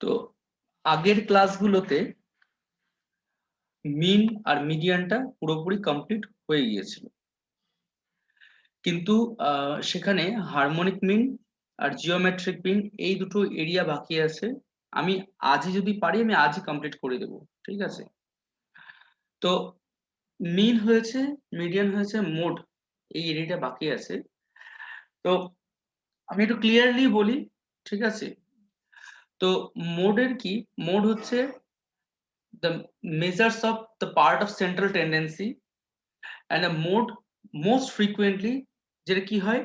তো আগের ক্লাসগুলোতে মিন আর মিডিয়ানটা পুরোপুরি কমপ্লিট হয়ে গিয়েছিল, কিন্তু সেখানে হারমোনিক মিন আর জিওমেট্রিক মিন এই দুটো এরিয়া বাকি আছে। আমি আজই যদি পারি আমি আজই কমপ্লিট করে দেবো, ঠিক আছে? তো মিন হয়েছে, মিডিয়ান হয়েছে, মোড এই এরিয়াটা বাকি আছে। তো আমি একটু ক্লিয়ারলি বলি, ঠিক আছে? তো মোডের কি, মোড হচ্ছে the measures of the part of central tendency and a mode most frequently যেটা কি হয়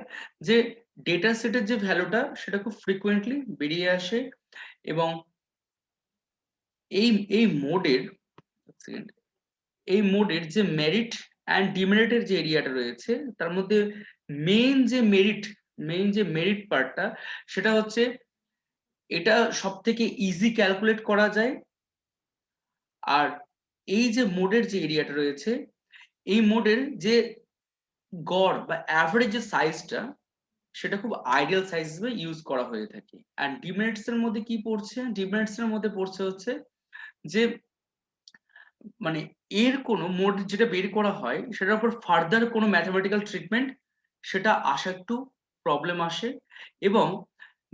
যে ডেটা সেটের যে ভ্যালুটা সেটা খুব ফ্রিকোয়েন্টলি বেরিয়ে আসে। এবং এই এই মোডের যে মেরিট অ্যান্ড ডিমেরিটের যে এরিয়াটা রয়েছে তার মধ্যে মেইন যে মেরিট পার্টটা সেটা হচ্ছে এটা সব থেকে ইজি ক্যালকুলেট করা যায়। আর এই যে মোডের যে এরিয়াটা রয়েছে এই মোডের যে গড় বা অ্যাভারেজ যে সাইজটা সেটা খুব আইডিয়াল সাইজ হিসেবে ইউজ করা হয়ে থাকে। আর ডিমেরিটস এর মধ্যে কি পড়ছে, ডিমেরিটস এর মধ্যে পড়ছে হচ্ছে যে মানে এর কোনো মোড যেটা বের করা হয় সেটার উপর ফার্দার কোনো ম্যাথমেটিক্যাল ট্রিটমেন্ট সেটা আসা একটু প্রবলেম আসে। এবং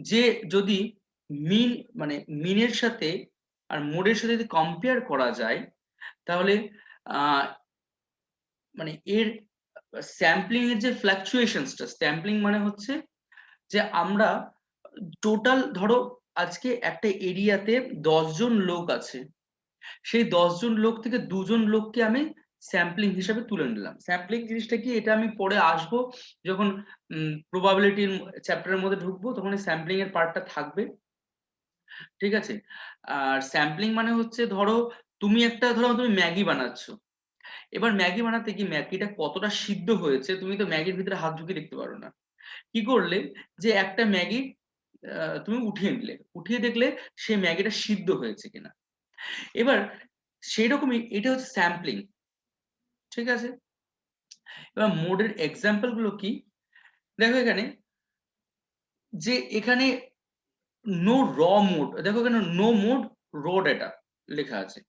যে যদি মিন মানে মিনের সাথে আর মোডের সাথে যদি কম্পেয়ার করা যায় তাহলে মানে এর স্যাম্পলিং এর যে ফ্লাকচুয়েশনসটা, স্যাম্পলিং মানে হচ্ছে যে আমরা টোটাল ধরো আজকে একটা এরিয়াতে 10 জন লোক আছে, সেই 10 জন লোক থেকে 2 জন লোককে আমি স্যাম্পলিং হিসেবে তুলে নিলাম। স্যাম্পলিং জিনিসটা কি এটা আমি পরে আসবো, যখন প্রবাবিলিটির চ্যাপ্টারের মধ্যে ঢুকবো তখন এই স্যাম্পলিং এর পার্টটা থাকবে, ঠিক আছে? আর স্যাম্পলিং মানে হচ্ছে ধরো তুমি ম্যাগি বানাচ্ছো, এবার ম্যাগি বানাতে কি ম্যাগিটা কতটা সিদ্ধ হয়েছে তুমি তো ম্যাগির ভিতরে হাত ঢুকিয়ে দেখতে পারো না। কি করলে যে একটা ম্যাগি তুমি উঠিয়ে নিলে, উঠিয়ে দেখলে সেই ম্যাগিটা সিদ্ধ হয়েছে কিনা। এবার সেই রকমই এটা হচ্ছে স্যাম্পলিং, ঠিক আছে? এবার মোডের এক্সাম্পল গুলো কি দেখো এখানে, যে এখানে নো র মোড, দেখো এখানে নো মোড র ডেটা লেখা আছে,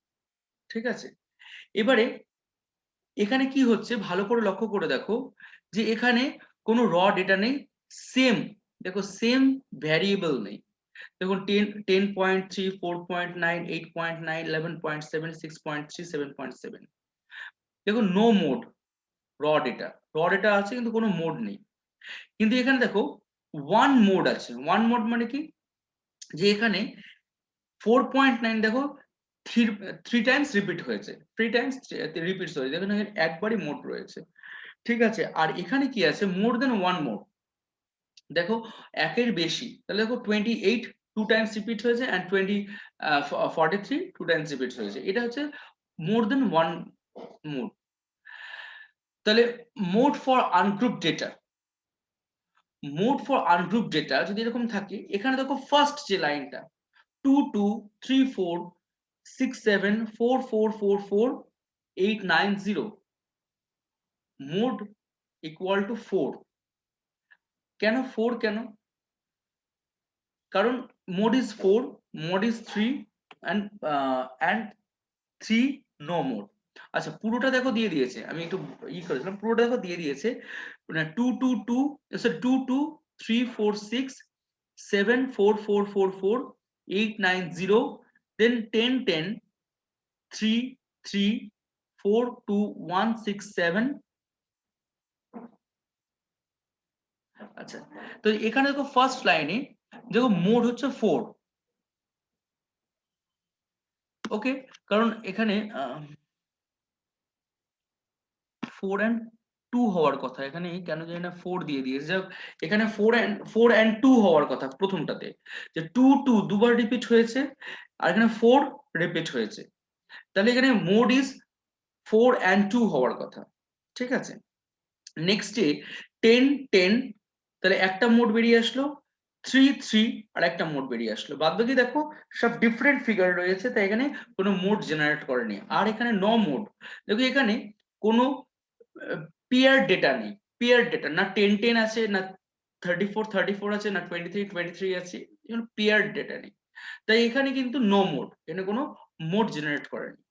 ঠিক আছে? এবারে এখানে কি হচ্ছে ভালো করে লক্ষ্য করে দেখো যে এখানে কোনো র ডেটা নেই, সেম দেখো সেম ভ্যারিয়েবল নেই। দেখুন 10.3, 4.9, 8.9, 11.7, 6.3, 7.7, দেখুন নো মোড র ডেটা আছে কিন্তু কোনো মোড নেই। কিন্তু এখানে দেখো ওয়ান মোড আছে। ওয়ান মোড মানে কি, যে এখানে 4.9 দেখো থ্রি টাইমস রিপিট হয়েছে, থ্রি টাইমস রিপিট হয়েছে, এখানে একবারই মোড রয়েছে, ঠিক আছে? আর এখানে কি আছে, মোর দেন ওয়ান মোড, দেখো একের বেশি, তাহলে দেখো 28 টু টাইমস রিপিট হয়েছে অ্যান্ড 43 টু টাইমস রিপিট হয়েছে, এটা হচ্ছে মোর দেন ওয়ান মোড। তাহলে mode for ungroup data, mode for ungroup data যদি এরকম থাকে, এখানে দেখো ফার্স্ট যে লাইনটা 2 2 3 4 6 7 4 4 4 4 8 9 0, মোড ইকুয়াল টু 4। কেন 4 কেন? কারণ mode is 4, mode is 3 and 3 no mode. আচ্ছা পুরোটা দেখো দিয়ে দিয়েছে, আমি একটু করেছিলাম, পুরোটা দেখো দিয়ে দিয়েছে 2 2 2 2 2 3 4 6 7 4 4 4 4 8 9 0, then 10 10 3 3 4 2 1 6 7। আচ্ছা তো এখানে দেখো ফার্স্ট লাইনে দেখো মোড হচ্ছে 4, ওকে? কারণ এখানে 4 and 2 হওয়ার কথা, এখানে কেন জানি না 4 দিয়ে দিয়েছে। যাক এখানে 4 and 2 হওয়ার কথা প্রথমটাতে, যে 2 2 দুবার রিপিট হয়েছে আর এখানে 4 রিপিট হয়েছে, তাহলে এখানে মোড ইজ 4 and 2 হওয়ার কথা, ঠিক আছে? নেক্সটে 10 10, তাহলে একটা মোড বেরিয়ে আসলো, 3 3 আর একটা মোড বেরিয়ে আসলো, বাদ বাকি দেখো সব ডিফারেন্ট ফিগার রয়েছে, তাই এখানে কোনো মোড জেনারেট করেনি। আর এখানে ন মোড, দেখো এখানে কোনো পেয়ার ডেটা নেই, পেয়ার ডেটা না 10 10 আছে, না 34 34 আছে, না 23 23 আছে, পেয়ার ডেটা নেই। তাই এখানে কিন্তু নো মোড, এখানে কোনো মোড জেনারেট করেনি।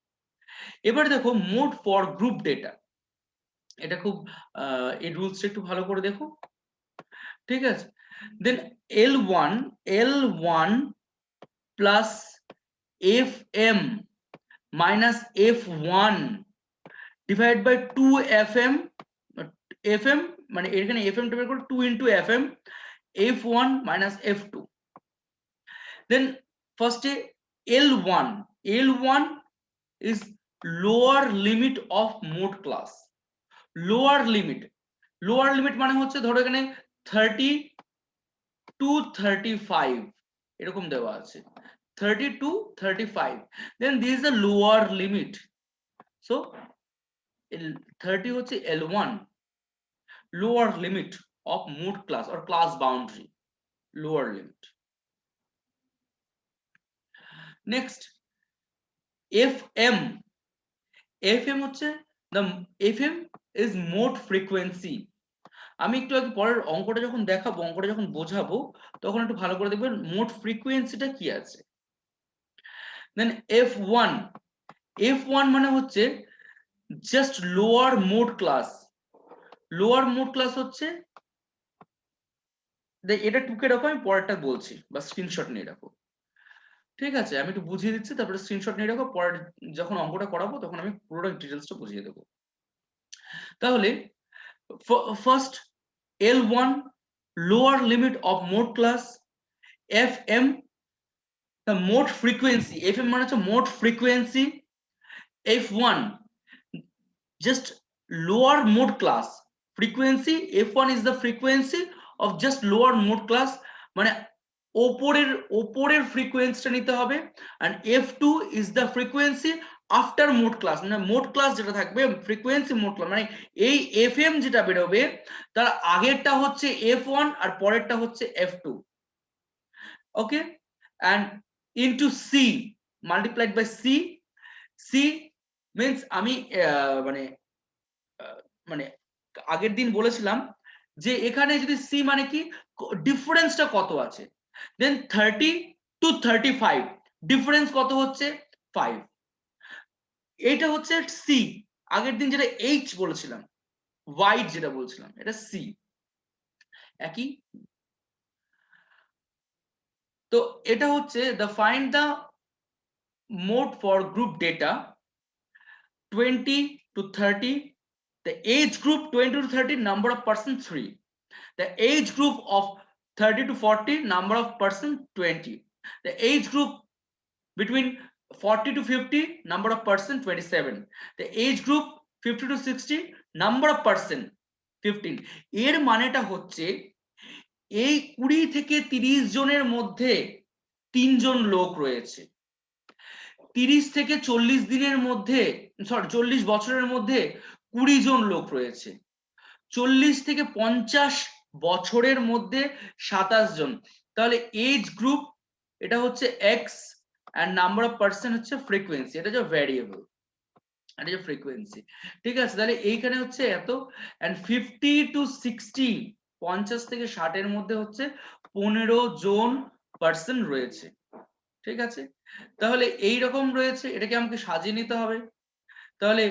এবার দেখো মোড ফর গ্রুপ ডেটা, এটা খুব এই রুলসটা একটু ভালো করে দেখো, ঠিক আছে। Then L1 plus FM minus F1 divide by 2FM, FM মানে এখানে FM টা বের করে 2 into FM, F1 minus F2. Then first L1 is lower limit of mode class. lower limit মানে হচ্ছে ধরো এখানে 30 to 35 এরকম দেওয়া আছে, 30 to 35, then this is the lower limit. So 30 হচ্ছে L1, lower limit of mode class or class boundary, lower limit. Next FM হচ্ছে the FM is mode frequency. আমি একটু আগে পরের অঙ্কটা যখন দেখাবো, অঙ্কটা যখন বোঝাবো তখন একটু ভালো করে দেখবেন মোড ফ্রিকোয়েন্সিটা কি আছে। দেন F1 মানে হচ্ছে just lower mode class, lower mode class হচ্ছে, এটা টুকে রাখো, আমি পরেরটা বলছি বা স্ক্রিনশট নিয়ে রাখো, ঠিক আছে। আমি একটু বুঝিয়ে দিচ্ছি, তারপরে স্ক্রিনশট নিয়ে রাখো, পরে যখন অঙ্কটা করাবো তখন আমি পুরোটা ডিটেলসটা বুঝিয়ে দেবো। তাহলে first L1 lower limit of mode class, FM the mode frequency, FM মানে হচ্ছে mode frequency, F1 just lower mode class frequency, F1 is the frequency of just lower mode class, মানে ওপরের ফ্রিকোয়েন্সিটা নিতে হবে, and F2 is the frequency after mode class, মানে mode class যেটা থাকবে frequency mode class, মানে এই FM যেটা বেরোবে তার আগেরটা হচ্ছে F1 আর পরেরটা হচ্ছে F2, okay. and into C multiplied by C means আমি মানে মানে আগের দিন বলেছিলাম যে এখানে যদি C মানে কি ডিফারেন্সটা কত আছে, দেন 30 to 35 ডিফারেন্স কত হচ্ছে 5, এটা হচ্ছে C। আগের দিন যেটা H বলেছিলাম, ওয়াইড যেটা বলছিলাম, এটা C একই। তো এটা হচ্ছে the find the mode for group data 20 to 30, the age group 20 to 30 number of person 3, the age group of 30 to 40 number of person 20, the age group between 40 to 50 number of person 27, the age group 50 to 60 number of person 15। এর মানেটা হচ্ছে এই 20 থেকে 30 জনের মধ্যে 3 জন লোক রয়েছে, 30 থেকে 40 দিনের মধ্যে, সরি 40 বছরের মধ্যে 20 জন লোক রয়েছে, 40 থেকে 50 বছরের মধ্যে 27 জন। তাহলে এজ গ্রুপ এটা হচ্ছে x and number of person হচ্ছে ফ্রিকোয়েন্সি, এটা যে ভ্যারিয়েবল, এটা যে ফ্রিকোয়েন্সি, ঠিক আছে। তাহলে এইখানে হচ্ছে এত, and 50 to 60 50 থেকে 60 এর মধ্যে হচ্ছে 15 জন পার্সন রয়েছে, ঠিক আছে। তাহলে এই রকম রয়েছে, এটাকে আমাকে সাজিয়ে নিতে হবে। তাহলে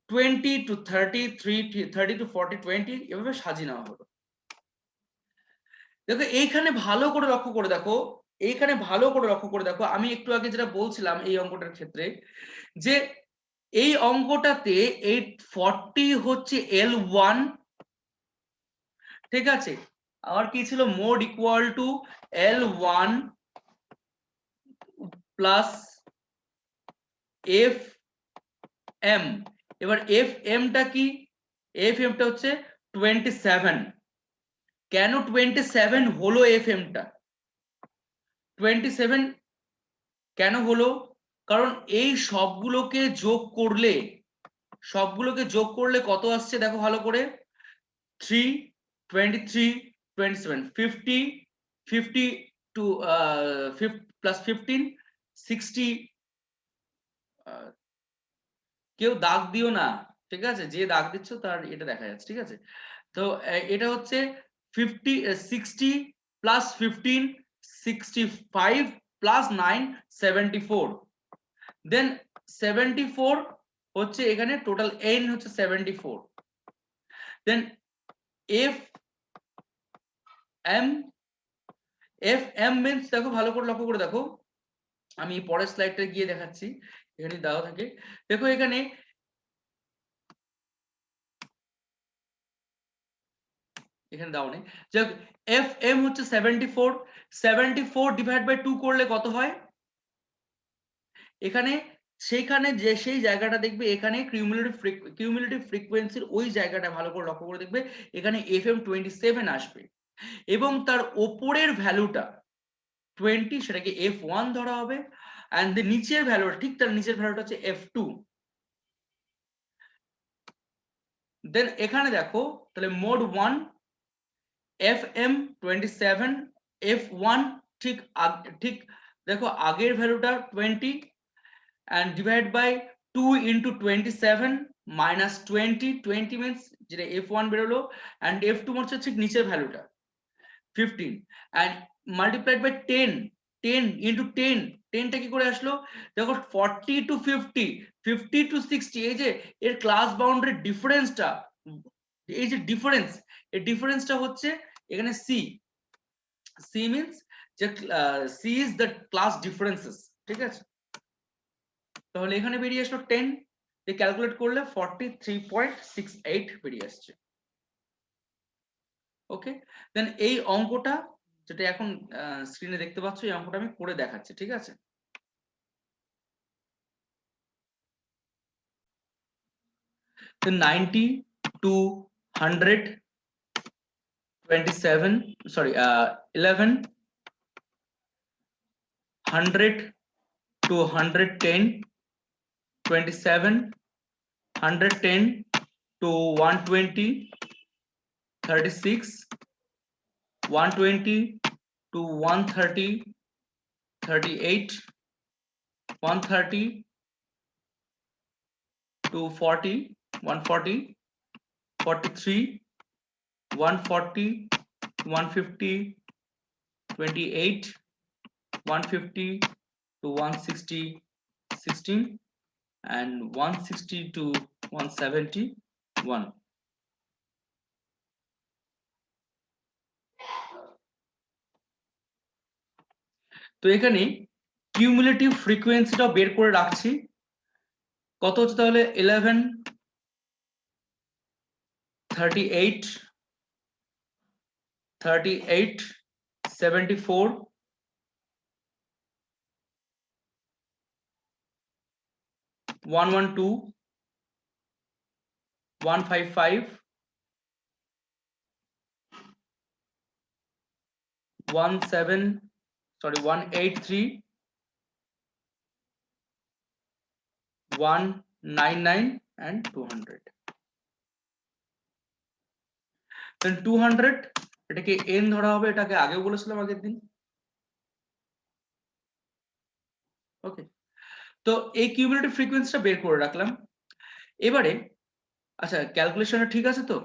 20 to 30 30 to 40 20 এভাবে সাজিয়ে নেওয়া হলো। দেখো এইখানে ভালো করে লক্ষ্য করে দেখো, এইখানে ভালো করে লক্ষ্য করে দেখো, আমি একটু আগে যেটা বলছিলাম এই অঙ্কটার ক্ষেত্রে, যে এই অঙ্কটাতে 840 হচ্ছে L1, ঠিক আছে। আর কি ছিল, mode equal two L1 plus FM। এবার FM টা কি, FM টা হচ্ছে 27। কেন 27 হলো FM টা 27 কেন হলো, কারণ এই সবগুলোকে যোগ করলে কত আসছে দেখো ভালো করে, 3 23 27 50 50 to plus 15 60, কেউ দাগ দিও না, ঠিক আছে, যে দাগ দিচ্ছ তার এটা দেখা যাচ্ছে, ঠিক আছে। তো এটা হচ্ছে 50 60 plus 15 65 প্লাস 9 74, দেন 74 হচ্ছে এখানে টোটাল n হচ্ছে 74, দেন এফ এম মিন্স দেখো ভালো করে লক্ষ্য করে দেখো, আমি পরের স্লাইডটা গিয়ে দেখাচ্ছি, এখানে দেওয়া থাকে, দেখো এখানে দেওয়া নেই, যাক এফ এম হচ্ছে 74, 74 ডিভাইড বাই 2 করলে কত হয়, এখানে সেইখানে যে সেই জায়গাটা দেখবে এখানে কিউমুলেটিভ ফ্রিকোয়েন্সির ওই জায়গাটা ভালো করে লক্ষ্য করে দেখবে, এখানে FM 27 আসবে এবং তার ওপরের ভ্যালুটা 20, সেটাকে F1 ধরা হবে, এন্ড দ্য নিচের ভ্যালুটা, ঠিক তার নিচের ভ্যালুটা হচ্ছে F2। দেন এখানে দেখো তাহলে মোড 1 FM 27, F1 ঠিক ঠিক দেখো আগের ভ্যালুটা 20 and divide by 2 into 27 minus 20 means যেটা F1 বেরোলো, and F2 হচ্ছে ঠিক নিচের ভ্যালুটা 15 and multiplied by 10 into 10 টা কি করে আসলো, দেখো 40 to 50, 50 to 60, এই যে এর ক্লাস বাউন্ডারি ডিফারেন্সটা, এই যে এই ডিফারেন্সটা হচ্ছে এখানে C means যে C is the class differences, ঠিক আছে, তাহলে এখানে বেরিয়ে আসলো 10, দিয়ে ক্যালকুলেট করলে 43.68 বেরিয়ে আসছে। ওকে, দেন এই অঙ্কটা যেটা এখন স্ক্রিনে দেখতে পাচ্ছ, এই অঙ্কটা আমি করে দেখাচ্ছি, ঠিক আছে। তো 90 to 127, sorry 11, 100 to 110, 27, 110 to 120, 36, 120 to 130, 38, 130 to 40, 140, 43, 140, 150, 28, 150 to 160, 16, and 160 to 171. তো এখানে কিউমুলেটিভ ফ্রিকোয়েন্সিটা বের করে রাখছি, কত হচ্ছে তাহলে 11, 38, 74, 112, 155, 183, 199 and 200. then 200 এটাকে n ধরা হবে, এটাকে আগেও বলেছিলাম আগের দিন। ওকে, তো এই কিউমুলেটিভ ফ্রিকোয়েন্সিটা বের করে রাখলাম। এবারে আচ্ছা, ক্যালকুলেশনটা ঠিক আছে তো,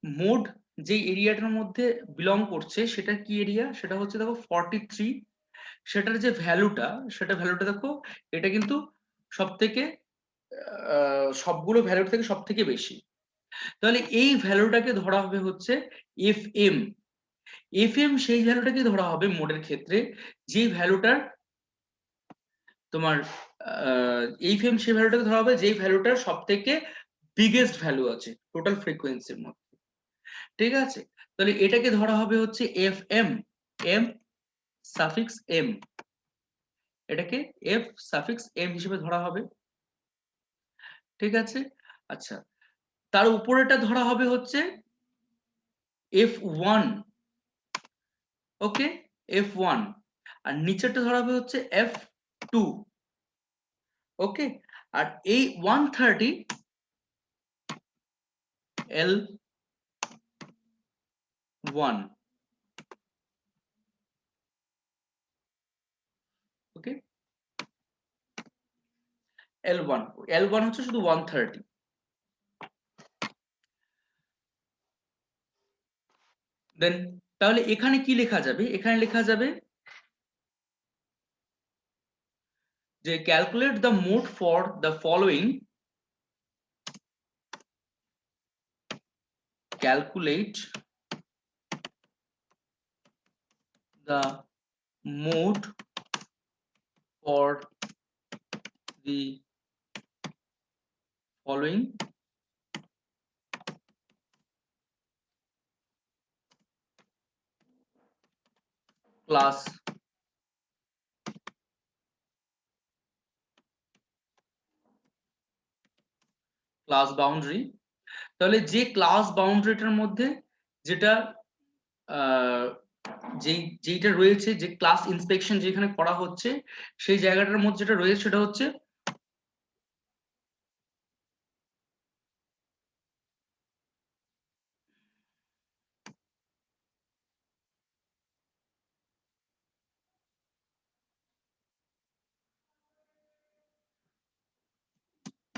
মোড যে এরিয়াটার মধ্যে বিলং করছে সেটা কি এরিয়া, সেটা হচ্ছে দেখো 43, সেটার যে ভ্যালুটা, দেখো এটা কিন্তু সব থেকে সবগুলো ভ্যালুর থেকে সব থেকে বেশি, তাহলে এই ভ্যালুটাকে ধরা হবে হচ্ছে FM। FM সেই ভ্যালুটাকে ধরা হবে মোডের ক্ষেত্রে যে ভ্যালুটার তোমার FM সেই ভ্যালুটাকে ধরা হবে যেই ভ্যালুটার সব থেকে বিগেস্ট ভ্যালু আছে টোটাল ফ্রিকোয়েন্সির মধ্যে, ঠিক আছে। তাহলে এটাকে ধরা হবে হচ্ছে FM, M সাফিক্স M, এটাকে F সাফিক্স M হিসেবে ধরা হবে, ঠিক আছে। আচ্ছা, তার উপরেটা ধরা হবে হচ্ছে F1, ওকে, F1, আর নিচেরটা ধরা হবে হচ্ছে F2, ওকে, আর এই 130 L1, ওকে, L1 হচ্ছে শুধু 130। দেন তাহলে এখানে কি লেখা যাবে, এখানে লেখা যাবে যে calculate the mode for the following, calculate the mode for the following class boundary। তাহলে যে ক্লাস বাউন্ডারিটার মধ্যে যেটা যেইটা রয়েছে, যে ক্লাস ইন্সপেকশন যেখানে করা হচ্ছে সেই জায়গাটার মধ্যে যেটা রয়েছে সেটা হচ্ছে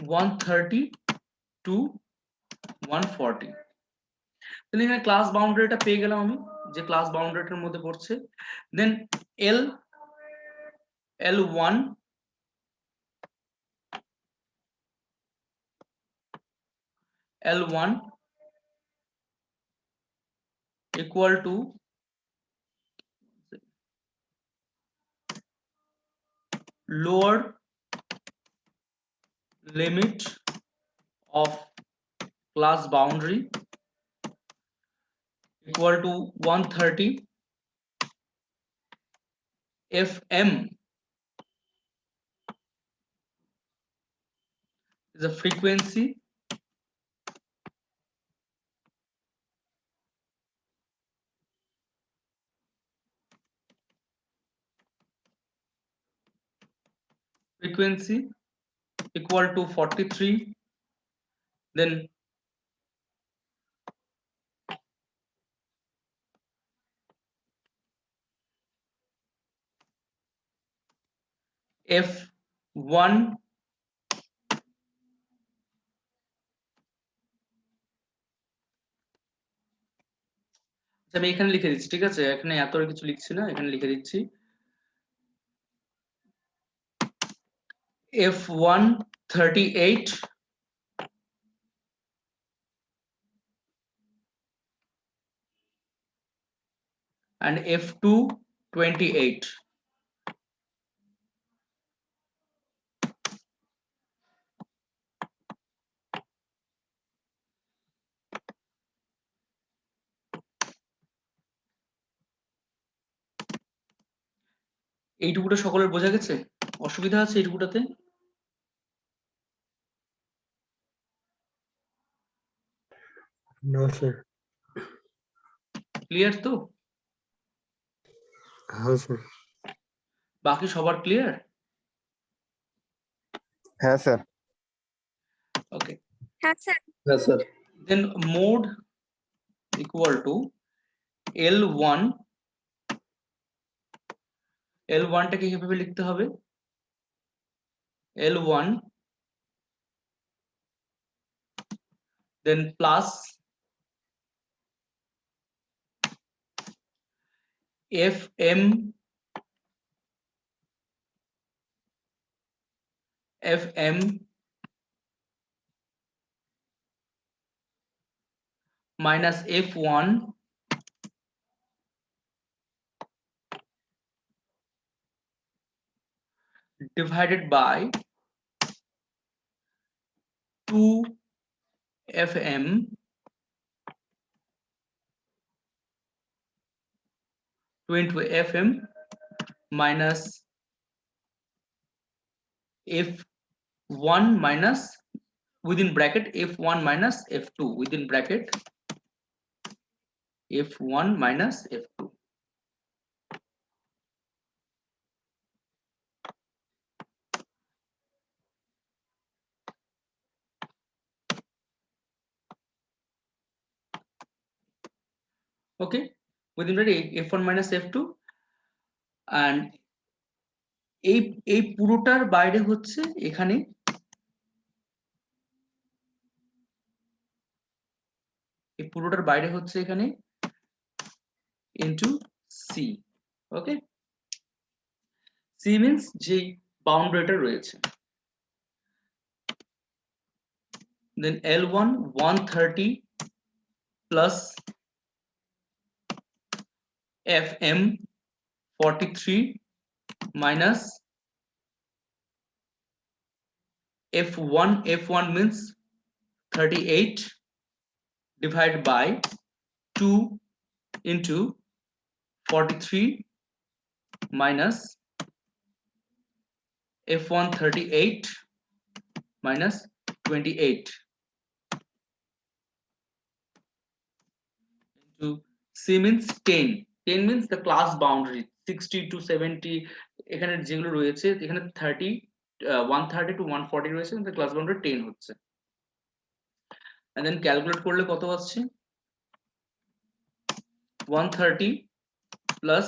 130 to 140। তাহলে এখানে ক্লাস বাউন্ডারিটা পেয়ে গেলাম আমি, যে ক্লাস বাউন্ডারিটার মধ্যে পড়ছে। দেন L1 equal to lower limit of class boundary equal to 130 fm is a frequency equal to 43। then f1 আমি এখানে লিখে দিচ্ছি, ঠিক আছে, এখানে এত কিছু লিখছি না, এখানে লিখে দিচ্ছি f1 38 and f2 28। এইটুকুটা সকলের বোঝা গেছে? অসুবিধা আছে এইটুকুটাতে? No sir. ক্লিয়ার তো? হ্যাঁ স্যার। বাকি সবার ক্লিয়ার? হ্যাঁ স্যার। ওকে, হ্যাঁ স্যার। হ্যাঁ sir. Then mode equal to L1 টাকে কিভাবে লিখতে হবে? L1 then plus fm minus f1 divided by 2 fm minus f1 minus within bracket f1 minus f2 within bracket f1 minus f2। okay, within bracket f1 minus f2 and এই পুরোটার বাইরে হচ্ছে এখানে এই পুরোটার বাইরে হচ্ছে এখানে into c। ওকে, c means যে বাউন্ডারিটা রয়েছে। Then L1 130 plus FM 43 minus F1 means 38 divided by 2 into 43 minus F1 38 minus 28 into C means 10. 10 means the class boundary 60 to 70 এখানে যেগুলো রয়েছে এখানে 30 130 to 140 রয়েছে the class boundary 10 হচ্ছে। and then calculate করলে কত আসছে 130 plus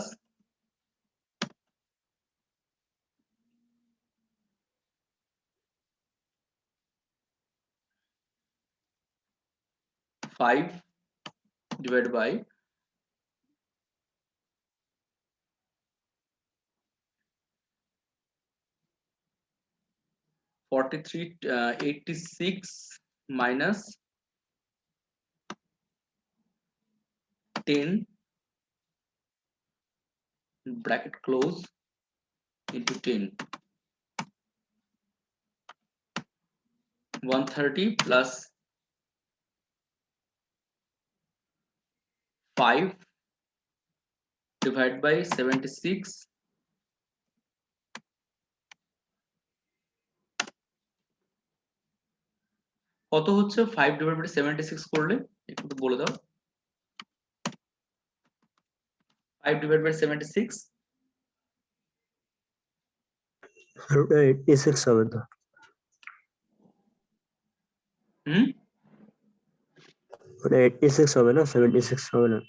5 divided by 86 minus 10 bracket close into 10 130 plus 5 divided by 76 কত হচ্ছে 5 divided by 76 করলে একটু বলে দাও 5 divided by 76 86 হবে তো ওটা 86 হবে না 76 হবে না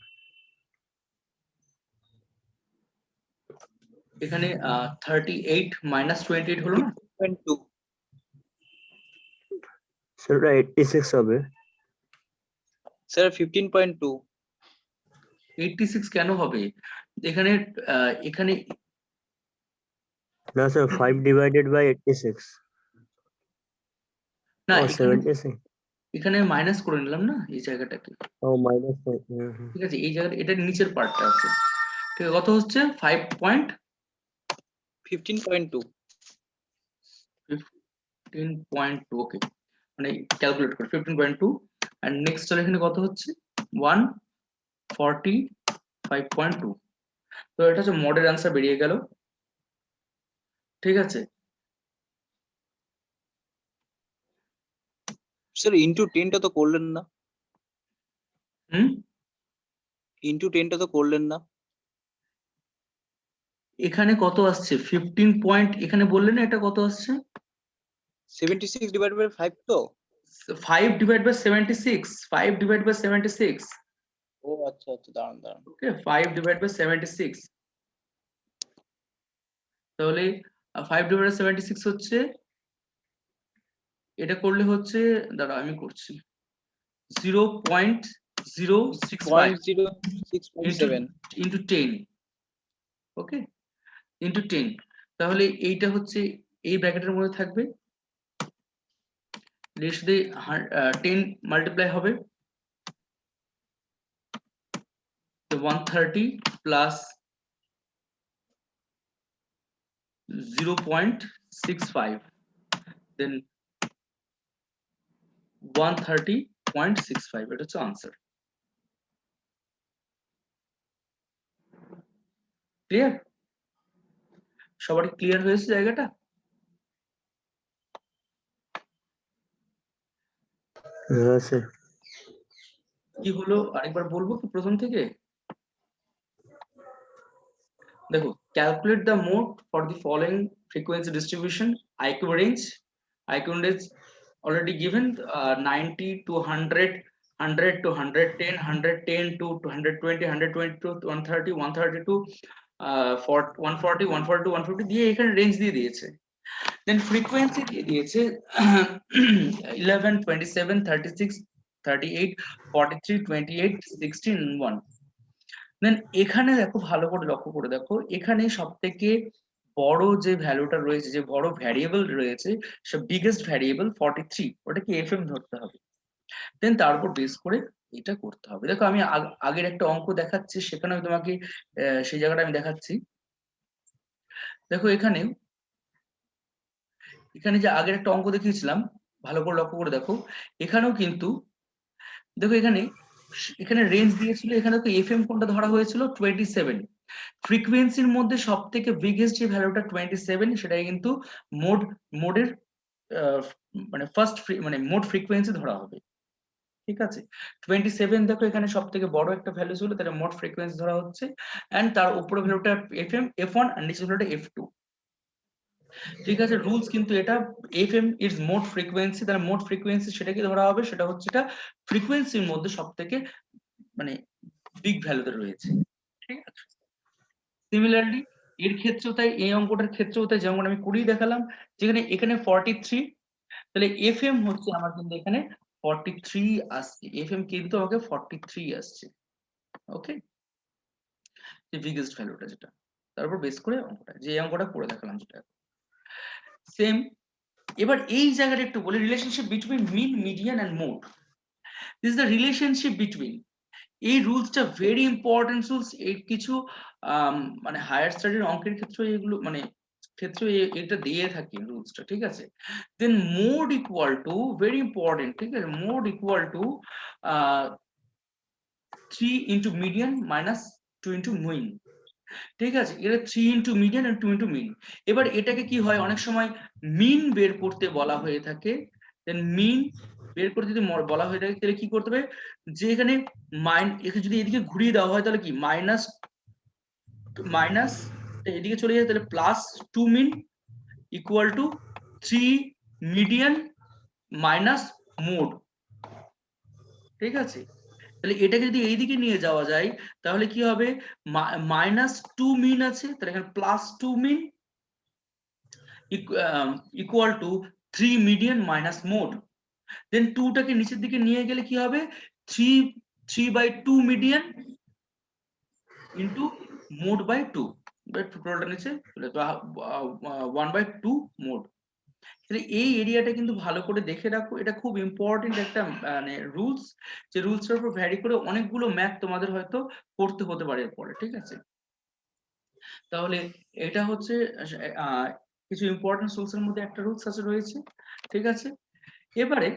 এখানে 38 minus 28 হলো না 2 স্যার ওটা 86 হবে স্যার 15.2 86 কেন হবে এখানে এখানে না স্যার 5 ডিভাইডেড বাই 86 না ও এখানে 76 এখানে মাইনাস করে নিলাম না এই জায়গাটাকে ও মাইনাস ঠিক আছে এই জায়গাটা এটার নিচের পার্টটা আছে ঠিক আছে কত হচ্ছে 15.2 15.2 ওকে মানে ক্যালকুলেট করে 15.2 and নেক্সট চলে এখানে কত হচ্ছে 145.2 তো এটা হচ্ছে মডেল অ্যান্সার বেরিয়ে গেল ঠিক আছে স্যার ইনটু 10 টা তো করলেন না ইনটু 10 টা তো করলেন না এখানে কত আসছে 15 পয়েন্ট এখানে বললেন না এটা কত আসছে 76 ডিভাইডেড বাই 5 তো 5 divided by 76 5 divided by 76 ও আচ্ছা আচ্ছা দাঁড়ান ওকে 5 divided by 76 তাহলে 5 divided by 76 হচ্ছে এটা করলে হচ্ছে দাঁড়া আমি করছি 0.065 0.06.7 into 10 ওকে into 10 তাহলে এইটা হচ্ছে এই ব্র্যাকেটের মধ্যে থাকবে এর সাথে 10 মাল্টিপ্লাই হবে তো 130 plus 0.65 then 130.65 এটা হচ্ছে আনসার ক্লিয়ার সবার ক্লিয়ার হয়েছে জায়গাটা হ্যাঁ স্যার কি হলো আরেকবার বলবো কি প্রথম থেকে দেখো calculate the mode for the following frequency distribution IQ range already given 90 to 100 100 to 110 110 to 120 120 to 130 130 to 140 140 to 150 দিয়ে এখানে রেঞ্জ দিয়ে দিয়েছে দেন ফ্রিকোয়েন্সি দিয়ে দিয়েছে 11 27 36 38 43 28 16 1 দেন এখানে দেখো ভালো করে লক্ষ্য করে দেখো এখানে সবথেকে বড় যে ভ্যালুটা রয়েছে, যে বড় ভ্যারিয়েবল রয়েছে, সে বিগেস্ট ভ্যারিয়েবল 43, ওটাকে এফএম ধরতে হবে। দেন তার উপর বেস করে এটা করতে হবে। দেখো আমি আগের একটা অঙ্ক দেখাচ্ছি, সেখানে আমি তোমাকে সেই জায়গাটা আমি দেখাচ্ছি। দেখো এখানে যে আগের একটা অঙ্ক দেখিয়েছিলাম, ভালো করে লক্ষ্য করে দেখো, এখানেও কিন্তু দেখো এখানে রেঞ্জ দিয়েছিল, এখানে তো এফএম কোনটা ধরা হয়েছিল 27। ফ্রিকোয়েন্সির মধ্যে সব থেকে বিগেস্ট যে ভ্যালুটা 27, সেটাই কিন্তু মোডের মানে ফার্স্ট মানে মোড ফ্রিকোয়েন্সি ধরা হবে। ঠিক আছে, 27 দেখো এখানে সব থেকে বড় একটা ভ্যালু ছিল, তাহলে মোড ফ্রিকোয়েন্সি ধরা হচ্ছে। এন্ড তার উপরে ভ্যালুটা এফএম F1 আর নিচে ভ্যালুটা F2। ঠিক আছে, রুলস কিন্তু এটা এফএম ইজ মোড ফ্রিকোয়েন্সি, তাহলে মোড ফ্রিকোয়েন্সি সেটাকে ধরা হবে, সেটা হচ্ছে এটা ফ্রিকোয়েন্সির মধ্যে সব থেকে মানে বিগ ভ্যালুতে রয়েছে। ঠিক আছে, সিমিলারলি এর ক্ষেত্রেও তাই, এই অঙ্কটার ক্ষেত্রেও তাই, যেমন আমি করেই দেখালাম, যেখানে এখানে 43, তাহলে এফএম হচ্ছে আমার কিন্তু এখানে 43 আসছে, এফএম কিন্তু আমাকে 43 আসছে। ওকে, যে বিগেস্ট ভ্যালুটা যেটা, তারপর বেস করে অঙ্কটা, যে অঙ্কটা করে দেখালাম যেটা সেম। এবার এই জায়গাটা একটু বলি, relationship between mean, median and mode. This is the relationship between, এই রুলসটা ভেরি ইম্পর্টেন্ট রুলস। এই কিছু মানে হায়ার স্টাডির অঙ্কের ক্ষেত্রে এগুলো মানে ক্ষেত্রে এটা দিয়ে থাকে রুলসটা। ঠিক আছে, then mode equal to, very important, ঠিক আছে, mode equal to 3 into median minus 2 into mean. ঠিক আছে, এটা 3 ইন্টু মিডিয়ান আর 2 ইন্টু মিন। এবার এটাকে কি হয়, অনেক সময় মিন বের করতে বলা হয়ে থাকে, দেন মিন বের করতে যদি বলা হয়ে থাকে, তাহলে কি করতে হবে, যে এখানে এখানে যদি এদিকে ঘুরিয়ে দেওয়া হয়, তাহলে কি মাইনাস মাইনাস এদিকে চলে যায়, তাহলে plus 2 mean equal to 3 median minus mode. ঠিক আছে, তাহলে এটাকে যদি এইদিকে নিয়ে যাওয়া যায়, তাহলে কি হবে, মাইনাস 2 মিন আছে, তাহলে এখানে plus 2 mean equal to 3 median minus mode. Then 2 টাকে নিচের দিকে নিয়ে গেলে কি হবে, 3/2 মিডিয়ান ইন্টু মোড বাই 2, টোটালটা নিচে 1/2 মোড। তাহলে এই এরিয়াটা কিন্তু ভালো করে দেখে রাখো, এটা খুব ইম্পর্টেন্ট একটা মানে রুলস, যে রুলসের উপর ভ্যারি করে অনেকগুলো ম্যাথ তোমাদের হয়তো করতে হতে পারে এরপরে। ঠিক আছে, তাহলে এটা হচ্ছে কিছু ইম্পর্টেন্ট রুলস এর মধ্যে একটা রুলস আছে রয়েছে। ঠিক আছে, এবারে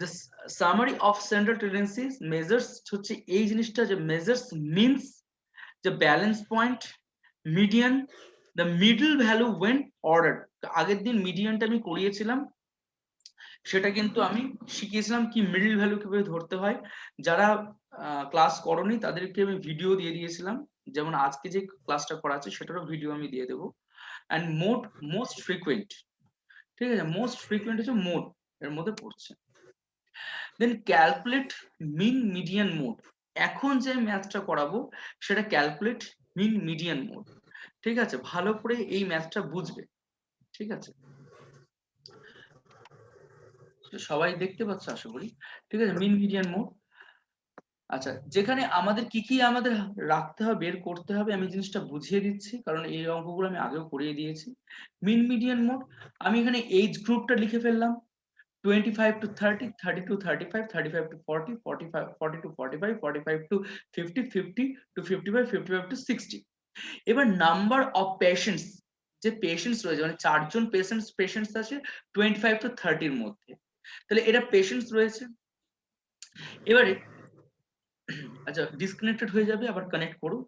the summary of central tendencies measures হচ্ছে এই জিনিসটা, যে measures means the balance point, median, the middle value when ordered। আগের দিন মিডিয়ানটা আমি করিয়েছিলাম, সেটা কিন্তু আমি শিখিয়েছিলাম কি মিডল ভ্যালু কিভাবে ধরতে হয়। যারা ক্লাস করনি তাদেরকে আমি ভিডিও দিয়ে দিয়েছিলাম, যেমন আজকে যে ক্লাসটা করাচ্ছি সেটারও ভিডিও আমি দিয়ে দেবো। অ্যান্ড মোস্ট ফ্রিকুয়েন্ট, ঠিক আছে, মোস্ট ফ্রিকুয়েন্ট হচ্ছে মোড এর মধ্যে পড়ছে। দেন ক্যালকুলেট মিন মিডিয়ান মোড, এখন যে ম্যাথটা করাবো সেটা ক্যালকুলেট মিন মিডিয়ান মোড। ঠিক আছে, ভালো করে এই ম্যাথটা বুঝবে। ঠিক আছে, সবাই দেখতে পাচ্ছ আশা করি। ঠিক আছে, মিন মিডিয়ান মোড। আচ্ছা, যেখানে আমাদের কি আমাদের রাখতে হবে, বের করতে হবে, আমি জিনিসটা বুঝিয়ে দিচ্ছি, কারণ এই অঙ্কগুলো আমি আগেও করিয়ে দিয়েছি। মিন মিডিয়ান মোড, আমি এখানে এইজ গ্রুপটা লিখে ফেললাম, 25 to 30, 30 to 35, 35 to 40, 45, 40 to 45, 45 to 50, 50 to 55, 55 to 60। এবার নাম্বার অফ পেশেন্টস, যে পেশেন্টস রয়েছে, মানে 4 জন পেশেন্টস আছে 25 to 30 এর মধ্যে, তাহলে এটা পেশেন্টস রয়েছে। এবারে আচ্ছা, ডিসকানেক্টেড হয়ে যাবে, আবার কানেক্ট করো।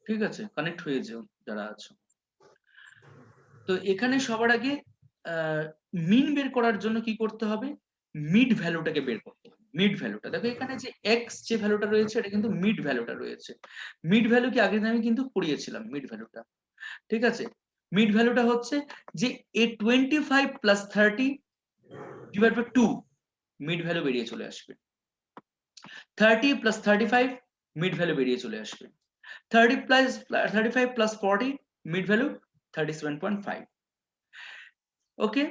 ঠিক আছে, কানেক্ট হয়ে যাও যারা আছো। তো এখানে সবার আগে মিন বের করার জন্য কি করতে হবে, মিড ভ্যালুটাকে বের করতে হবে। মিড ভ্যালুটা দেখো, এখানে যে এক্স যে ভ্যালুটা রয়েছে, এটা কিন্তু মিড ভ্যালুটা রয়েছে। মিড ভ্যালু কি আগের দিন আমি কিন্তু পড়িয়েছিলাম মিড ভ্যালুটা। ঠিক আছে, মিড ভ্যালুটা হচ্ছে যে এ 25 plus 30 divide by 2, mid value বেরিয়ে চলে আসবে। 30 প্লাস 35, মিড ভ্যালু বেরিয়ে চলে আসবে। 35 প্লাস 40, মিড ভ্যালু 37.5। ওকে,